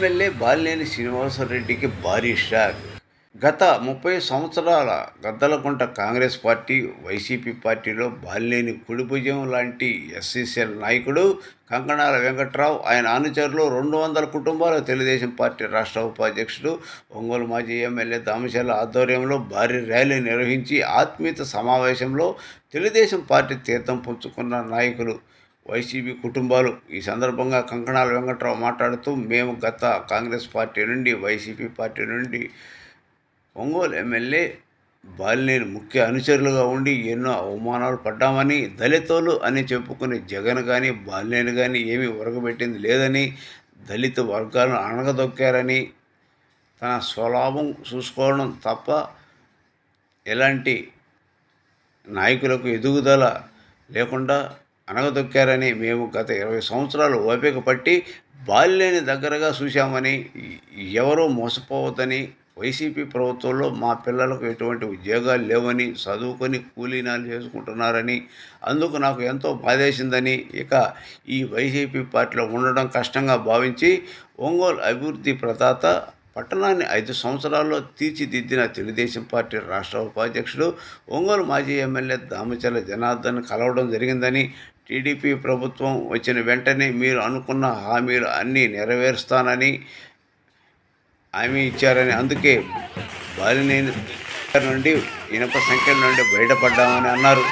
MLA Balineni శ్రీనివాసరెడ్డికి భారీ shock. గత 30 సంవత్సరాల గద్దలకుంట కాంగ్రెస్ పార్టీ, వైసీపీ పార్టీలో బాలినేని కుడి భుజం లాంటి ఎస్సీసీఎల్ నాయకుడు కంకణాల వెంకట్రావు, ఆయన అనుచరులు 200 కుటుంబాల తెలుగుదేశం పార్టీ రాష్ట్ర ఉపాధ్యక్షుడు, ఒంగోలు మాజీ ఎమ్మెల్యే దామచర్ల ఆధ్వర్యంలో భారీ ర్యాలీ నిర్వహించి ఆత్మీయత సమావేశంలో తెలుగుదేశం పార్టీ తీర్థం పుచ్చుకున్న నాయకులు, వైసీపీ కుటుంబాలు. ఈ సందర్భంగా కంకణాల వెంకట్రావు మాట్లాడుతూ, మేము గత కాంగ్రెస్ పార్టీ నుండి, వైసీపీ పార్టీ నుండి ఒంగోలు ఎమ్మెల్యే బాలినేని ముఖ్య అనుచరులుగా ఉండి ఎన్నో అవమానాలు పడ్డామని, దళితులు అని చెప్పుకునే జగన్ కానీ బాలినేని కానీ ఏమీ ఒరగబెట్టింది లేదని, దళిత వర్గాలను అణగదొక్కారని, తన స్వలాభం చూసుకోవడం తప్ప ఎలాంటి నాయకులకు ఎదుగుదల లేకుండా అణగదొక్కారని, మేము గత 20 సంవత్సరాలు ఓపిక పట్టి బాలినేని దగ్గరగా చూశామని, ఎవరూ మోసపోవద్దని, వైసీపీ ప్రభుత్వంలో మా పిల్లలకు ఎటువంటి ఉద్యోగాలు లేవని, చదువుకొని కూలీనాలు చేసుకుంటున్నారని, అందుకు నాకు ఎంతో బాధేసిందని, ఇక ఈ వైసీపీ పార్టీలో ఉండడం కష్టంగా భావించి ఒంగోలు అభివృద్ధి ప్రదాత, పట్టణాన్ని 5 సంవత్సరాల్లో తీర్చిదిద్దిన తెలుగుదేశం పార్టీ రాష్ట్ర ఉపాధ్యక్షుడు, ఒంగోలు మాజీ ఎమ్మెల్యే దామచర్ల జనార్దన్ కలవడం జరిగిందని, టీడీపీ ప్రభుత్వం వచ్చిన వెంటనే మీరు అనుకున్న హామీలు అన్నీ నెరవేరుస్తానని హామీ ఇచ్చారని, అందుకే బాలినేని నుండి ఇనుప సంఖ్యల నుండి బయటపడ్డామని అన్నారు.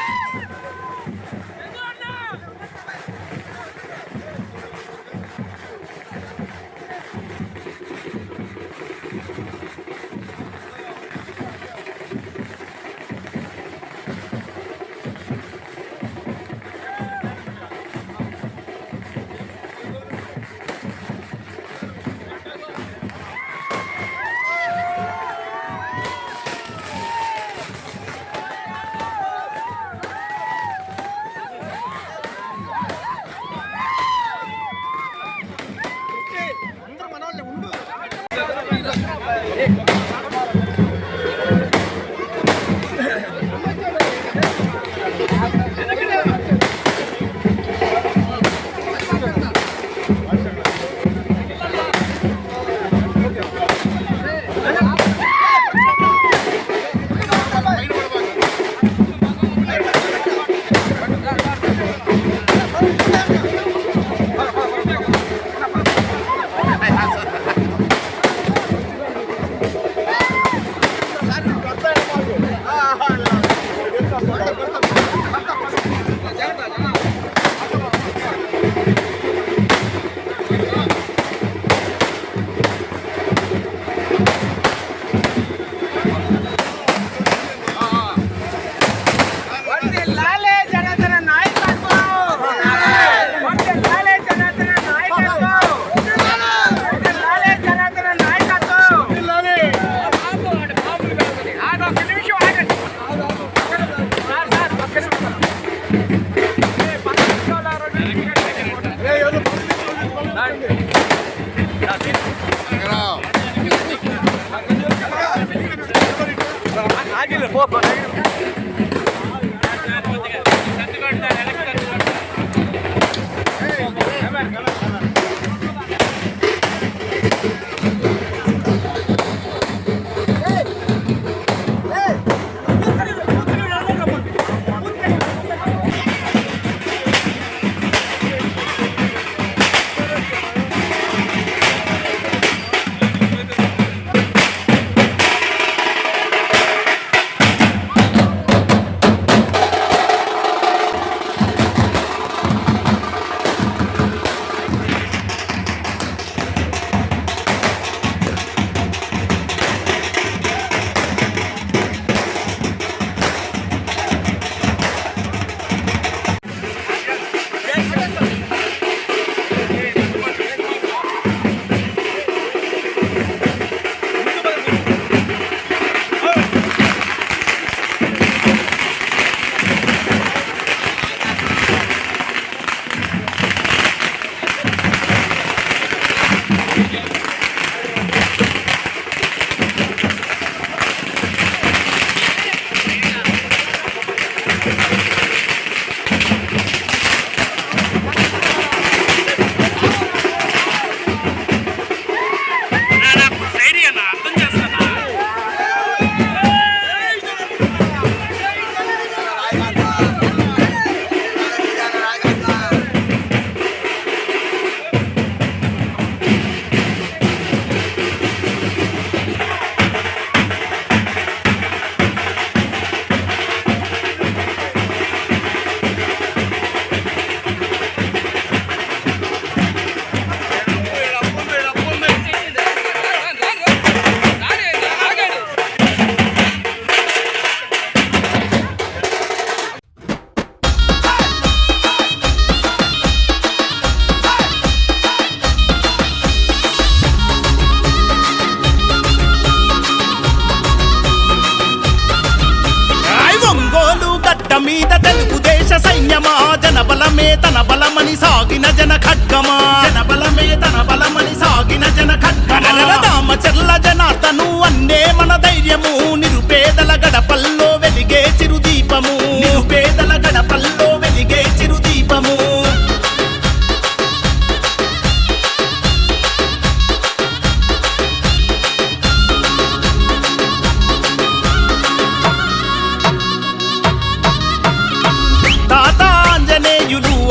బలమే తన బలమని సాగిన జన ఖడ్గమా జన బలమే తన బలమని సాగిన జన ఖడ్గమా రామచర్ల జనార్దను అన్నే మన ధైర్యము నిరుపేదల గడపల్లో వెలిగే చిరుదీపము నిరుపేదల గడపల్లో వెలిగే చిరుదీపము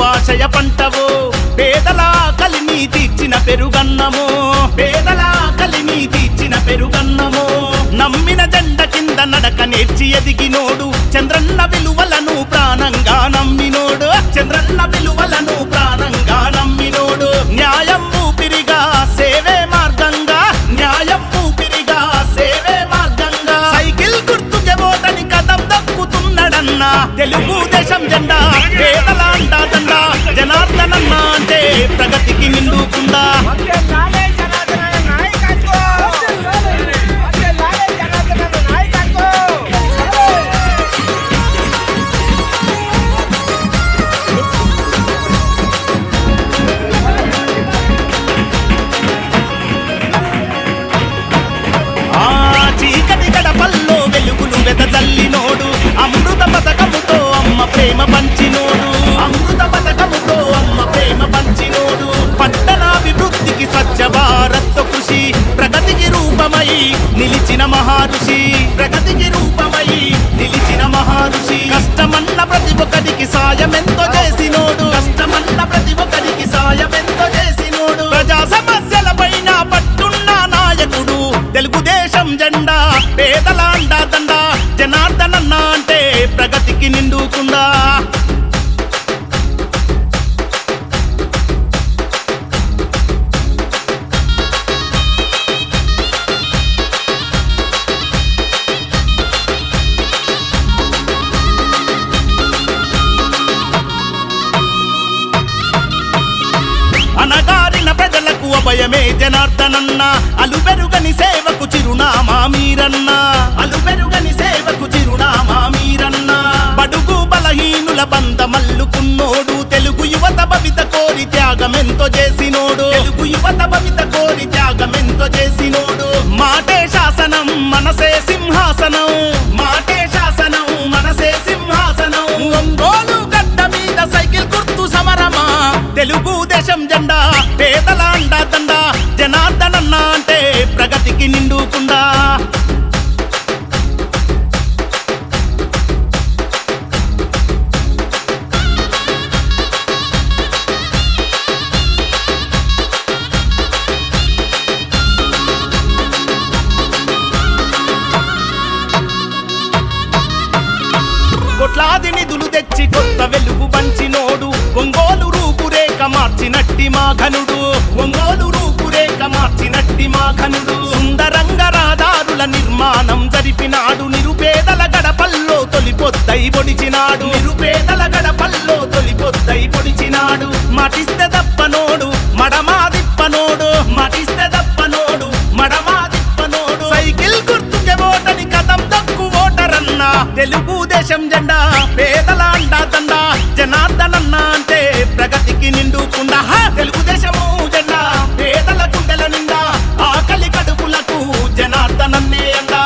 ఆశయ పంటవో పేదల కలిని తీర్చిన పెరుగన్నమో పేదల కలిని తీర్చిన పెరుగన్నమో నమ్మిన జెండ కింద నడక నేర్చి ఎదిగినోడు చంద్రన్న విలువలను ప్రాణంగా నమ్మినోడు చంద్రన్న విలువలను ప్రాణంగా నమ్మినోడు న్యాయం ఊపిరిగా సేవే మార్గంగా న్యాయం ఊపిరిగా సేవే మార్గంగా సైకిల్ గుర్తుకే ఓటని కదం దక్కుతున్నాడన్నా తెలుగు దేశం జెండా పేదల అంటాదండా జనార్దనన్న అంటే ప్రగతికి నిండుకుందా చీకటి గడపల్లో వెలుగులు వెదజల్లినోడు అమృత పథకముతో అమ్మ ప్రేమ పంచినోడు అమృత పథకముతో అమ్మ ప్రేమ పంచినోడు పట్టణాభివృద్ధికి స్వచ్ఛ భారత్ కృషి ప్రగతికి రూపమై నిలిచిన మహారుషి ప్రగతికి రూపమై నిలిచిన మహారుషి కష్టమన్న ప్రతి ఒక్కరికి సాయమెంతో చేసినోడు కష్టమన్న ప్రతి ఒక్కరికి సాయమెంతో చేసినోడు ప్రజా సమస్యల పైన పట్టున్న నాయకుడు తెలుగుదేశం జెండా పేదల అండాదండా జనార్దనన్న అంటే ప్రగతికి నిండుకుందా అనగారిన ప్రజలకు అభయమే జనార్దనన్న అలుబెరుగని సేవకు చిరునామా మీరన్న అలుబెరుగని సేవకు చిరునామా మీరన్న బడుగు బలహీనుల బంధమల్లుకున్నోడు తెలుగు యువత భవిత కోరి త్యాగమెంతో చేసినోడు తెలుగు యువత భవిత కోరి త్యాగమెంతో చేసినోడు మాటే శాసనం మనసే సింహాసనం మాటే శాసనం మనసే సింహాసనం ఒంగోలు గడ్డ మీద సైకిల్ గుర్తు సమరమా తెలుగు దేశం జెండా పేదల అండాదండా జనార్దనన్న అంటే ప్రగతికి నిండుకుందా కోట్లాది నిధులు తెచ్చి కొత్త వెలుగు పంచినోడు ఒంగోలు రూపురేఖ మార్చినట్టి మా ఘనుడు ఒంగోలు రూపురేఖ మార్చినట్టి మా ఘనుడు సుందరంగ రహదారుల నిర్మాణం జరిపినాడు నిరుపేదల గడపల్లో తొలిపొద్దై పొడిచినాడు నిరుపేదల గడపల్లో తొలిపొద్దై పొడిచినాడు మాటిస్తే దప్పనోడు మడమాదిప్పనోడు మాటిస్తే దప్పనోడు మడమాదిప్పనోడు సైకిల్ గుర్తుకే ఓటని కదం దక్కు ఓటరన్న తెలుగుదేశం జెండా పేదల అండాదండా జనార్దనన్న అంటే ప్రగతికి నిండుకుందా తెలుగుదేశము జెండా పేదల గుండెల నిండా ఆకలి కడుపులకు జనార్దనన్నే అండా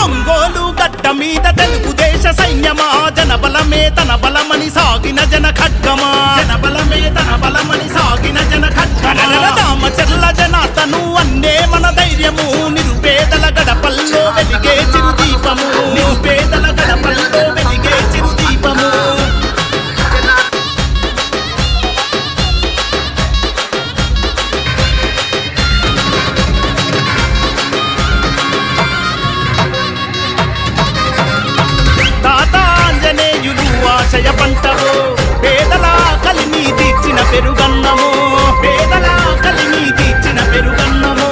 ఒంగోలు గడ్డ మీద తెలుగుదేశ సైన్యమా జన బలమే తన బలమని సాగిన జన ఖడ్గమా జన బలమే తన బలమని సాగిన జన ఖడ్గమా రామచర్ల జనార్దను అన్నే మన ధైర్యము నిరుపేదల గడపల్లో వెలిగే చిరుదీపము నిరుపేదల గడపల్లో వెలిగే చిరుదీపము ఆశయ పంటవో పేదల కలిని తీర్చిన పెరుగన్నమో పేదల కలిని తీర్చిన పెరుగన్నమో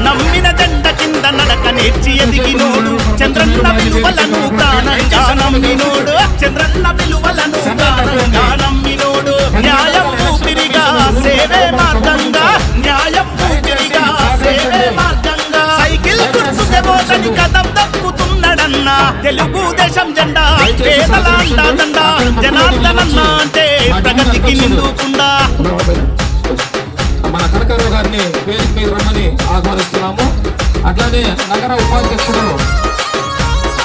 నమ్మిన జెండ కింద నడక నేర్చి ఎదిగినోడు చంద్రన్న విలువలను ప్రాణంగా నమ్మినోడు చంద్రన్న విలువలను ప్రాణంగా నమ్మినోడు న్యాయం తెలుగుదేశం జెండా పేదల అండా దండా జనార్దనన్న అంటే ప్రగతికి నిండుకుండా. మన కనకారావు గారిని వేదిక మీద రమ్మని ఆహ్వానిస్తున్నాము. అట్లానే నగర ఉపాధ్యక్షుడు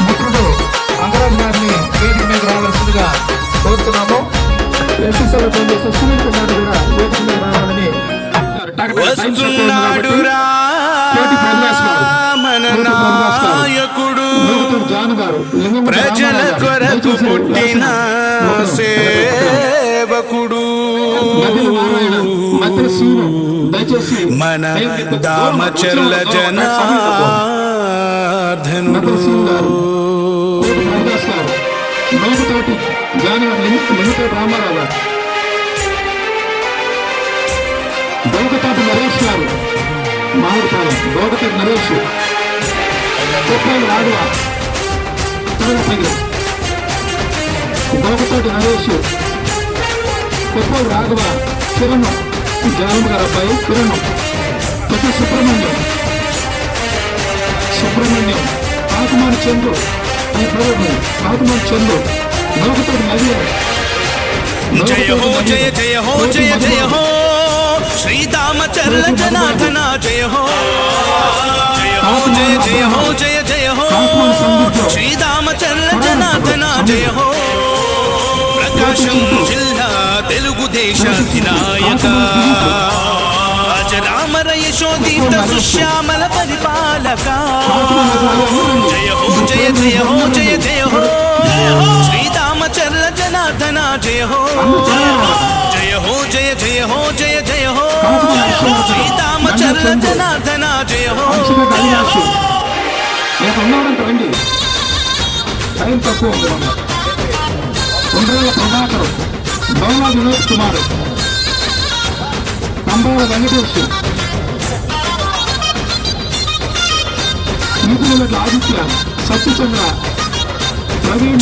మిత్రుడు అంగరాజ్ గారిని వేదిక మీద రావాల్సిందిగా కోరుతున్నాము. ఎస్ఎస్ఎల్ పనిచేసే సునీల్ కుమార్ కూడా వేదిక మీద రావాలని వస్తున్నాడు రా మన నాయకుడు, ప్రజల కొరకు పుట్టిన సేవకుడు, మన దామచర్ల జనార్దనుడు. రామారావు గారు, దోగతాటి నరేష్ గారు, మామిడిపాలెం దోగతాటి నరేష్, కుప్పలు రాఘవ, దోగతాటి నరేష్, కుప్పలు రాఘవ, కిరణ్ జానమ్మ గారు అబ్బాయి కిరణ్, ప్రతి సుబ్రహ్మణ్యం, ఆకుమాని చంద్రు అని ప్రభుత్వం, ఆకుమాని చంద్రు, దోగతాటి నవీన్. జయ హో జయ జయ హో జయ జయ హో శ్రీరామచర్ల జనార్దన జయ హో, జయ హో జయ జయ హో జయ జయ హో శ్రీరామచర్ల జనార్దన జయ హో. ప్రకాశం జిల్లా తెలుగుదేశ అధినాయక, అజరామర యశోదీత సుశ్యామల పరిపాలక. జయ హో జయ జయ హో జయ జయ హో శ్రీరామచర్ల జనార్దన జయ హో, జయ హో జయ జయ హో జయ జయ హో శ్రీరామచర్ల జనార్దన జయ హో. రండి, టైం తక్కువ ఉంది. ఉండ్రాల ప్రభాకర్, బౌలా వినోద్ కుమార్, కంబాల వెంకటేష్, ఆదిత్య, సత్యచంద్ర,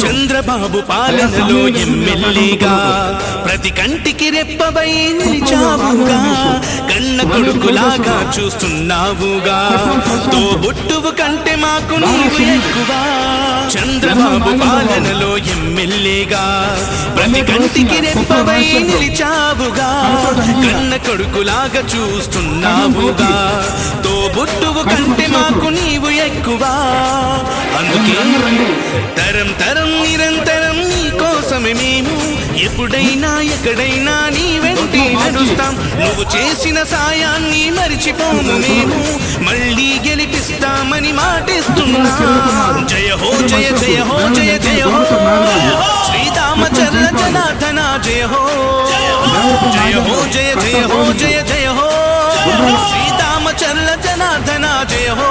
చంద్రబాబు పాలనలో ఎమ్మెల్యేగా ప్రతి కంటికి రెప్పవై నిలిచావుగా, కన్న కొడుకులాగా చూస్తున్నావుగా, తోబుట్టువు కంటే మాకు నీవు ఎక్కువ. చంద్రబాబు పాలనలో ఎమ్మెల్యేగా ప్రతి కంటికి రెప్పవై నిలిచావుగా, కన్న కొడుకులాగా చూస్తున్నావుగా, తోబుట్టువు కంటే మాకు నీవు ఎక్కువ. అందుకే తరం తరం నిరంతరం నీ కోసమే మేము ఎప్పుడైనా ఎక్కడైనా నీ వెంటే నడుస్తాం. నువ్వు చేసిన సాయాన్ని మరిచిపోము మేము, మళ్ళీ గెలిపిస్తామని మాటిస్తున్నా. జయ హో జయ జయ హో జయ జయ హో శ్రీరామచర్ల జనార్దన జయ హో, జయ హో జయ జయ హో జయ జయ హో శ్రీరామచర్ల జనార్దన జయ హో.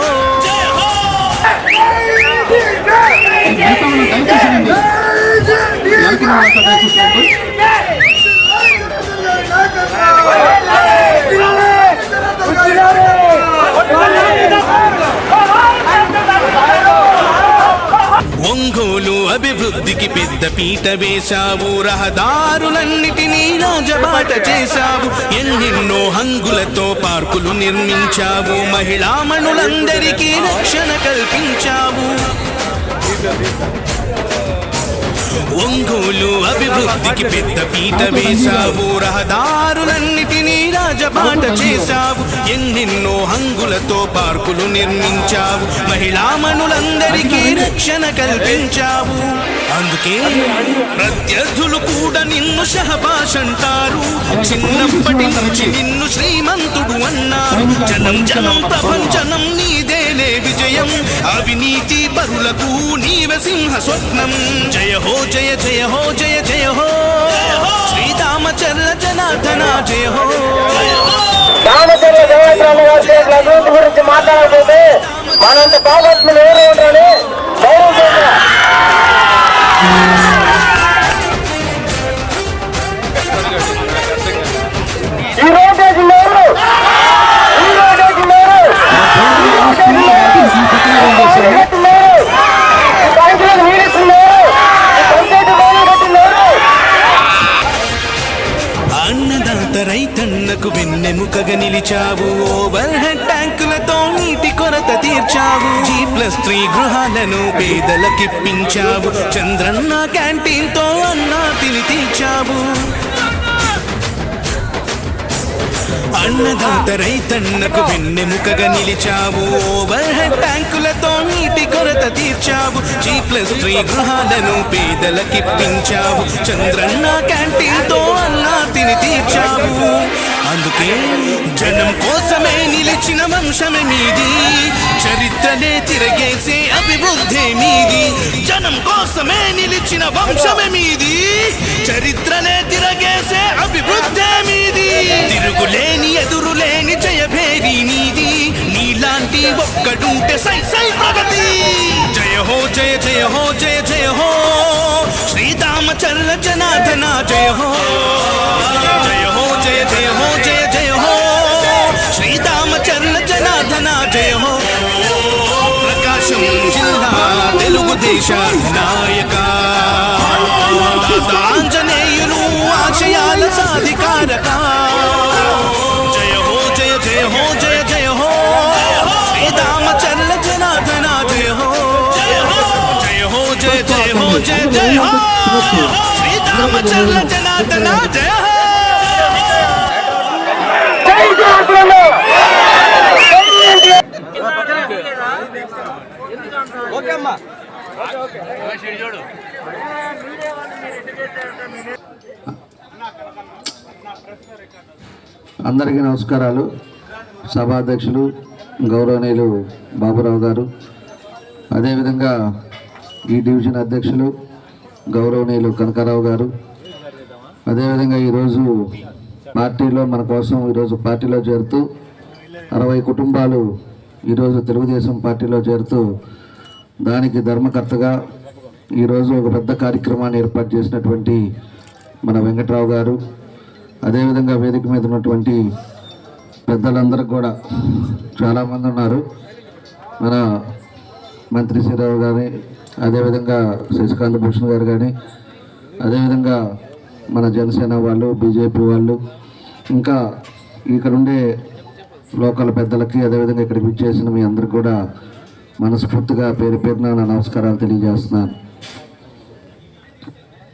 ఒంగోలు అభివృద్ధికి పెద్ద పీట వేశావు, రహదారులన్నిటినీ రాజబాట చేశావు, ఎన్నెన్నో హంగులతో పార్కులు నిర్మించావు, మహిళామణులందరికీ రక్షణ కల్పించావు. ఒంగోలు అభివృద్ధికి పెద్ద పీట వేశావు, రహదారులన్నిటినీ రాజబాట చేశావు, ఎన్నెన్నో హంగులతో పార్కులు నిర్మించావు, మహిళామణులందరికీ రక్షణ కల్పించావు. అందుకే ప్రత్యర్థులు కూడా నిన్ను షహబాష్ అంటారు, చిన్నప్పటి నుంచి నిన్ను శ్రీమంతుడు అన్నారు. జనం జనం ప్రపంచనం నీదేలే విజయం, అవినీతి పరులకు నీవే సింహ స్వప్నం. జయ హో జయ జయ హో జయ జయ హో శ్రీరామచర్ల జనార్దన జయ హో. రామచంద్ర జనార్దన గారి అభివృద్ధి గురించి మాట్లాడకపోతే మనంత భాగస్వాములు ఎవరు ఉంటారని ఈ రోజు లేరు, ఈ రోజు లేరు, బ్యాంకులకు నీడిస్తున్నారు, పంచాయతీ కట్టిన్నారు. అన్నదాత రైతన్నకు వెన్నెముకగా నిలిచావు, ఓవర్ హెడ్ ట్యాంకులతో నీటి కొరత తీర్చావు, G+3 గృహ గృహాలను పేదలకిప్పించావు. చంద్రన్న క్యాంటీన్తో అన్నా తిని తీర్చావు. అన్నదాత రైతన్నకు వెన్నెముకగా నిలిచావు. ఓవర్ హెడ్ ట్యాంకులతో నీటి కొరత తీర్చావు. G+3 గృహాలను పేదలకిప్పించావు. చంద్రన్న క్యాంటీన్తో అన్నా తిని తీర్చావు. అందుకే జనం కోసమే నిలిచిన వంశమే మీది, చరిత్రనే తిరగేసే అభివృద్ధి మీది. జనం కోసమే నిలిచిన వంశమే మీది, చరిత్రనే తిరగేసే అభివృద్ధి మీది. తిరుగులేని ఎదురులేని జయభేరి నీది. నీలాంటి ఒక్కడుంటే సై సై ప్రగతి. జయ హో జయ జయ హో జయ జయ హో శ్రీరామచంద్ర జనార్దన జయ హో. జయ హో జయ జయ హో జయ జయ హో శ్రీరామచంద్ర జనార్దన జయ హో. ప్రకాశం జిల్లా తెలుగుదేశ నాయక ఆంజనేయులు ఆశయాల సాధికారక. జయ హో జయ జయ హో జయ జయ హో శ్రీరామచంద్ర జనార్దన జయ హో. జయ హో జయ జయ హో జయ జయ హో శ్రీరామచంద్ర జనార్దన జయ హో. జై జనార్దన అందరికీ నమస్కారాలు. సభాధ్యక్షులు గౌరవనీయులు బాబురావు గారు, అదేవిధంగా ఈ డివిజన్ అధ్యక్షులు గౌరవనీయులు కనకారావు గారు, అదేవిధంగా ఈరోజు పార్టీలో మన కోసం ఈరోజు పార్టీలో చేరుతూ 60 కుటుంబాలు ఈరోజు తెలుగుదేశం పార్టీలో చేరుతూ దానికి ధర్మకర్తగా ఈరోజు ఒక పెద్ద కార్యక్రమాన్ని ఏర్పాటు చేసినటువంటి మన వెంకట్రావు గారు, అదేవిధంగా వేదిక మీద ఉన్నటువంటి పెద్దలందరికీ కూడా చాలామంది ఉన్నారు. మన మంత్రి శ్రీరావు గారి, అదేవిధంగా శశికాంత్ భూషణ్ గారు కానీ, అదేవిధంగా మన జనసేన వాళ్ళు, బీజేపీ వాళ్ళు, ఇంకా ఇక్కడ ఉండే లోకల్ పెద్దలకి, అదేవిధంగా ఇక్కడికి విచ్చేసిన మీ అందరికి కూడా మనస్ఫూర్తిగా పేరు పేరున నా నమస్కారాలు తెలియజేస్తున్నాను.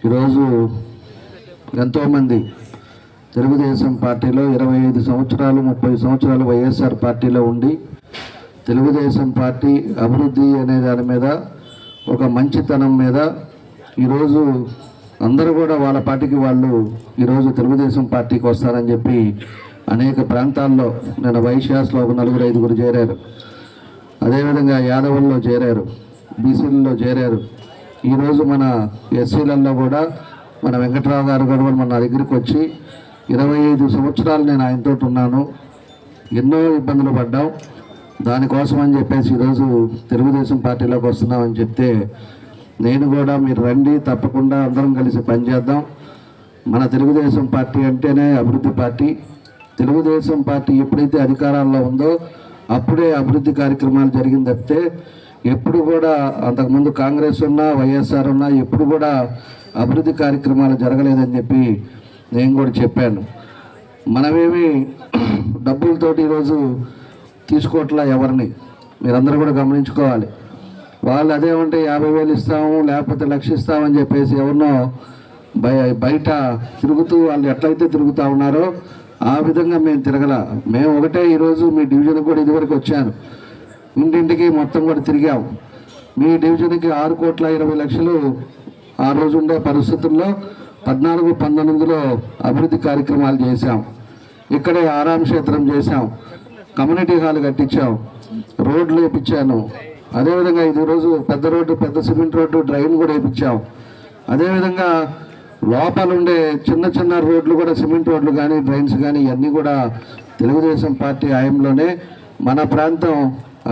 ఈరోజు ఎంతోమంది తెలుగుదేశం పార్టీలో 25 సంవత్సరాలు 30 సంవత్సరాలు వైఎస్ఆర్ పార్టీలో ఉండి తెలుగుదేశం పార్టీ అభివృద్ధి అనే దాని మీద, ఒక మంచితనం మీద ఈరోజు అందరూ కూడా వాళ్ళ పార్టీకి వాళ్ళు ఈరోజు తెలుగుదేశం పార్టీకి వస్తారని చెప్పి అనేక ప్రాంతాల్లో, నేను వైశ్యాస్లో ఒక 4-5 చేరారు, అదేవిధంగా యాదవుల్లో చేరారు, బీసీలలో చేరారు. ఈరోజు మన ఎస్సీలలో కూడా మన వెంకట్రావు గారు కూడా మన దగ్గరికి వచ్చి 25 సంవత్సరాలు నేను ఆయనతో ఉన్నాను, ఎన్నో ఇబ్బందులు పడ్డాం, దానికోసం అని చెప్పేసి ఈరోజు తెలుగుదేశం పార్టీలోకి వస్తున్నామని చెప్తే, నేను కూడా మీరు రండి, తప్పకుండా అందరం కలిసి పనిచేద్దాం. మన తెలుగుదేశం పార్టీ అంటేనే అభివృద్ధి పార్టీ. తెలుగుదేశం పార్టీ ఎప్పుడైతే అధికారాల్లో ఉందో అప్పుడే అభివృద్ధి కార్యక్రమాలు జరిగింది తప్పితే ఎప్పుడు కూడా అంతకుముందు కాంగ్రెస్ ఉన్నా వైఎస్ఆర్ ఉన్నా ఎప్పుడు కూడా అభివృద్ధి కార్యక్రమాలు జరగలేదని చెప్పి నేను కూడా చెప్పాను. మనమేమి డబ్బులతోటి ఈరోజు తీసుకోవట్లా ఎవరిని, మీరందరూ కూడా గమనించుకోవాలి. వాళ్ళు అదేమంటే 50,000 ఇస్తాము, లేకపోతే 1,00,000 ఇస్తామని చెప్పేసి ఎవరినో బయట తిరుగుతూ వాళ్ళు ఎట్లయితే తిరుగుతూ ఉన్నారో ఆ విధంగా మేము తిరగల. మేము ఒకటే ఈరోజు మీ డివిజన్కి కూడా ఇదివరకు వచ్చాను, ఇంటింటికి మొత్తం కూడా తిరిగాము. మీ డివిజన్కి 6,20,00,000 ఆ రోజు ఉండే పరిస్థితుల్లో 14-19లో అభివృద్ధి కార్యక్రమాలు చేశాం. ఇక్కడే ఆరాం క్షేత్రం చేశాం, కమ్యూనిటీ హాల్ కట్టించాం, రోడ్లు వేయించాను. అదేవిధంగా ఇది రోజు పెద్ద రోడ్డు, పెద్ద సిమెంట్ రోడ్డు, డ్రైన్ కూడా వేయించాం. అదేవిధంగా లోపల ఉండే చిన్న చిన్న రోడ్లు కూడా, సిమెంట్ రోడ్లు కానీ, డ్రైన్స్ కానీ ఇవన్నీ కూడా తెలుగుదేశం పార్టీ హయాంలోనే మన ప్రాంతం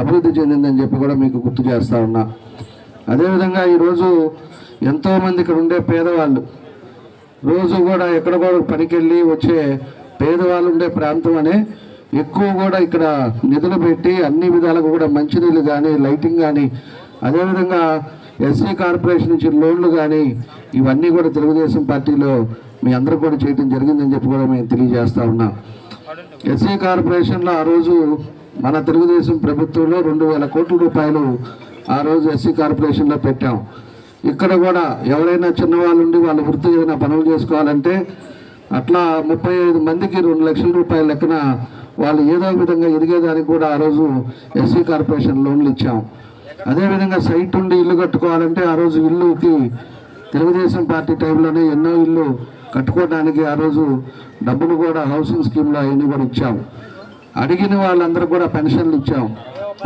అభివృద్ధి చెందిందని చెప్పి కూడా మీకు గుర్తు చేస్తూ ఉన్నా. అదేవిధంగా ఈరోజు ఎంతోమంది ఇక్కడ ఉండే పేదవాళ్ళు, రోజు కూడా ఎక్కడ కూడా పనికి వెళ్ళి వచ్చే పేదవాళ్ళు ఉండే ప్రాంతం అనే ఎక్కువ కూడా ఇక్కడ నిధులు పెట్టి అన్ని విధాలుగా కూడా మంచినీళ్ళు కానీ, లైటింగ్ కానీ, అదేవిధంగా ఎస్సీ కార్పొరేషన్ నుంచి లోన్లు కానీ ఇవన్నీ కూడా తెలుగుదేశం పార్టీలో మీ అందరూ కూడా చేయడం జరిగిందని చెప్పి కూడా మేము తెలియజేస్తూ ఉన్నాం. ఎస్సీ కార్పొరేషన్లో ఆ రోజు మన తెలుగుదేశం ప్రభుత్వంలో 2,000 కోట్ల రూపాయలు ఆ రోజు ఎస్సీ కార్పొరేషన్లో పెట్టాం. ఇక్కడ కూడా ఎవరైనా చిన్నవాళ్ళు ఉండి వాళ్ళ వృత్తి ఏదైనా పనులు చేసుకోవాలంటే అట్లా 35 మందికి 2 లక్షల రూపాయల లెక్కన వాళ్ళు ఏదో విధంగా ఎదిగేదానికి కూడా ఆ రోజు ఎస్సీ కార్పొరేషన్ లోన్లు ఇచ్చాం. అదేవిధంగా సైట్ ఉండి ఇల్లు కట్టుకోవాలంటే ఆ రోజు ఇల్లుకి తెలుగుదేశం పార్టీ టైంలోనే ఎన్నో ఇల్లు కట్టుకోవడానికి ఆ రోజు డబ్బులు కూడా హౌసింగ్ స్కీమ్లో అవన్నీ కూడా ఇచ్చాం. అడిగిన వాళ్ళందరూ కూడా పెన్షన్లు ఇచ్చాం,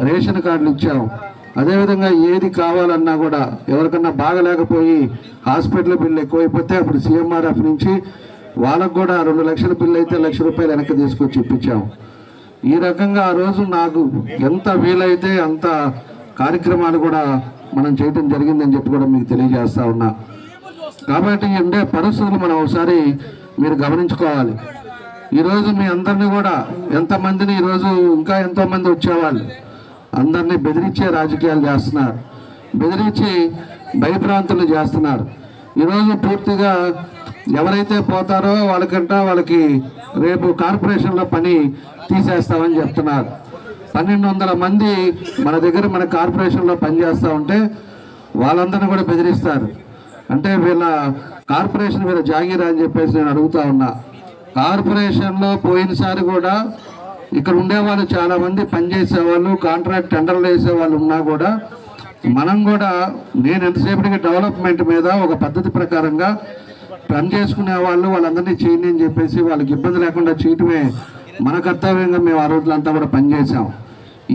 రేషన్ కార్డులు ఇచ్చాం. అదేవిధంగా ఏది కావాలన్నా కూడా ఎవరికన్నా బాగలేకపోయి హాస్పిటల్ బిల్లు ఎక్కువైపోతే అప్పుడు సీఎంఆర్ఎఫ్ నుంచి వాళ్ళకు కూడా 2 లక్షల బిల్లు అయితే 1 లక్ష రూపాయలు వెనక్కి తీసుకొచ్చి ఇప్పించాం. ఈ రకంగా ఆ రోజు నాకు ఎంత వీలైతే అంత కార్యక్రమాలు కూడా మనం చేయటం జరిగిందని చెప్పి కూడా మీకు తెలియజేస్తా ఉన్నా. కాబట్టి ఉండే పరిస్థితులు మనం ఒకసారి మీరు గమనించుకోవాలి. ఈరోజు మీ అందరినీ కూడా ఎంతమందిని ఈరోజు ఇంకా ఎంతోమంది వచ్చేవాళ్ళు అందరినీ బెదిరించే రాజకీయాలు చేస్తున్నారు, బెదిరించి భయభ్రాంతులు చేస్తున్నారు. ఈరోజు పూర్తిగా ఎవరైతే పోతారో వాళ్ళకి రేపు కార్పొరేషన్లో పని తీసేస్తామని చెప్తున్నారు. 1200 మంది మన కార్పొరేషన్లో పనిచేస్తూ ఉంటే వాళ్ళందరినీ కూడా బెదిరిస్తారు. అంటే వీళ్ళ కార్పొరేషన్ వీళ్ళ జాగీరా అని చెప్పేసి నేను అడుగుతా ఉన్నా. కార్పొరేషన్లో పోయినసారి కూడా ఇక్కడ ఉండేవాళ్ళు చాలామంది పనిచేసేవాళ్ళు, కాంట్రాక్ట్ టెండర్లు వేసేవాళ్ళు ఉన్నా కూడా మనం కూడా నేను ఎంతసేపటికి డెవలప్మెంట్ మీద ఒక పద్ధతి ప్రకారంగా పని చేసుకునే వాళ్ళందరినీ చేయండి అని చెప్పేసి వాళ్ళకి ఇబ్బంది లేకుండా చేయటమే మన కర్తవ్యంగా మేము ఆ రోజులంతా కూడా పనిచేసాం.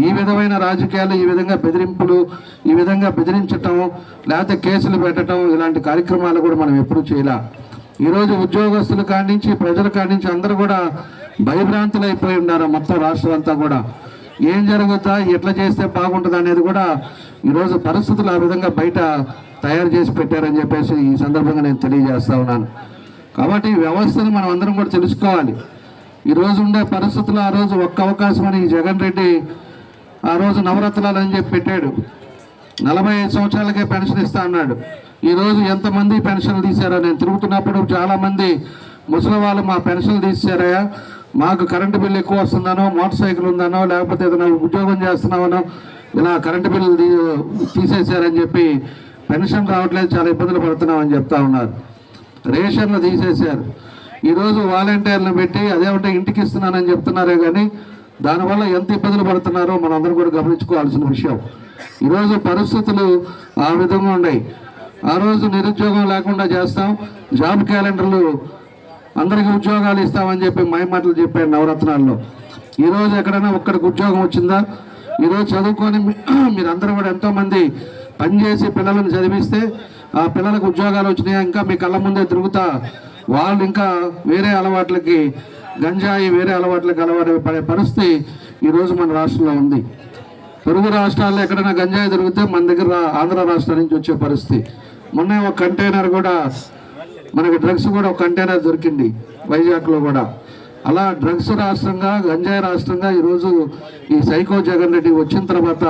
ఈ విధమైన రాజకీయాలు, ఈ విధంగా బెదిరింపులు, ఈ విధంగా బెదిరించటం, లేకపోతే కేసులు పెట్టడం ఇలాంటి కార్యక్రమాలు కూడా మనం ఎప్పుడూ చేయలే. ఈరోజు ఉద్యోగస్తుల కాడి నుంచి ప్రజల కాడి నుంచి అందరూ కూడా భయభ్రాంతులు అయిపోయి ఉన్నారు. మొత్తం రాష్ట్రం అంతా కూడా ఏం జరుగుతా, ఎట్లా చేస్తే బాగుంటుంది అనేది కూడా ఈరోజు పరిస్థితులు ఆ విధంగా బయట తయారు చేసి పెట్టారని చెప్పేసి ఈ సందర్భంగా నేను తెలియజేస్తా ఉన్నాను. కాబట్టి ఈ వ్యవస్థను మనం అందరం కూడా తెలుసుకోవాలి. ఈరోజు ఉండే పరిస్థితులు ఆ రోజు ఒక్క అవకాశం అని జగన్ రెడ్డి ఆ రోజు నవరత్నాలు అని చెప్పి పెట్టాడు. 45 సంవత్సరాలకే పెన్షన్ ఇస్తా అన్నాడు. ఈరోజు ఎంతమంది పెన్షన్లు తీశారో నేను తిరుగుతున్నప్పుడు చాలామంది ముసలి వాళ్ళు మా పెన్షన్లు తీసారయ్యా, మాకు కరెంటు బిల్లు ఎక్కువ వస్తుందనో, మోటార్ సైకిల్ ఉందనో, లేకపోతే ఏదైనా ఉద్యోగం చేస్తున్నామనో ఇలా కరెంటు బిల్లు తీసేశారని చెప్పి పెన్షన్ రావట్లేదు, చాలా ఇబ్బందులు పడుతున్నామని చెప్తా ఉన్నారు. రేషన్లు తీసేశారు. ఈరోజు వాలంటీర్లను పెట్టి అదేమంటే ఇంటికి ఇస్తున్నానని చెప్తున్నారే కానీ దానివల్ల ఎంత ఇబ్బందులు పడుతున్నారో మనం అందరం కూడా గమనించుకోవాల్సిన విషయం. ఈరోజు పరిస్థితులు ఆ విధంగా ఉన్నాయి. ఆ రోజు నిరుద్యోగం లేకుండా చేస్తాం, జాబ్ క్యాలెండర్లు అందరికీ ఉద్యోగాలు ఇస్తామని చెప్పి మాయమాటలు చెప్పారు నవరత్నాల్లో. ఈరోజు ఎక్కడైనా ఒక్కడికి ఉద్యోగం వచ్చిందా? ఈరోజు చదువుకొని మీరందరూ కూడా ఎంతోమంది పనిచేసి పిల్లలను చదివిస్తే ఆ పిల్లలకు ఉద్యోగాలు వచ్చినాయా? ఇంకా మీ కళ్ళ ముందే తిరుగుతా వాళ్ళు ఇంకా వేరే అలవాట్లకి, గంజాయి వేరే అలవాట్లకి అలవాటు పడే పరిస్థితి ఈరోజు మన రాష్ట్రంలో ఉంది. పొరుగు రాష్ట్రాల్లో ఎక్కడైనా గంజాయి దొరికితే మన దగ్గర ఆంధ్ర రాష్ట్రం నుంచి వచ్చే పరిస్థితి. మొన్న ఒక కంటైనర్ కూడా మనకి డ్రగ్స్ కూడా ఒక కంటైనర్ దొరికింది వైజాగ్లో కూడా. అలా డ్రగ్స్ రాష్ట్రంగా, గంజాయి రాష్ట్రంగా ఈరోజు ఈ సైకో జగన్ రెడ్డి వచ్చిన తర్వాత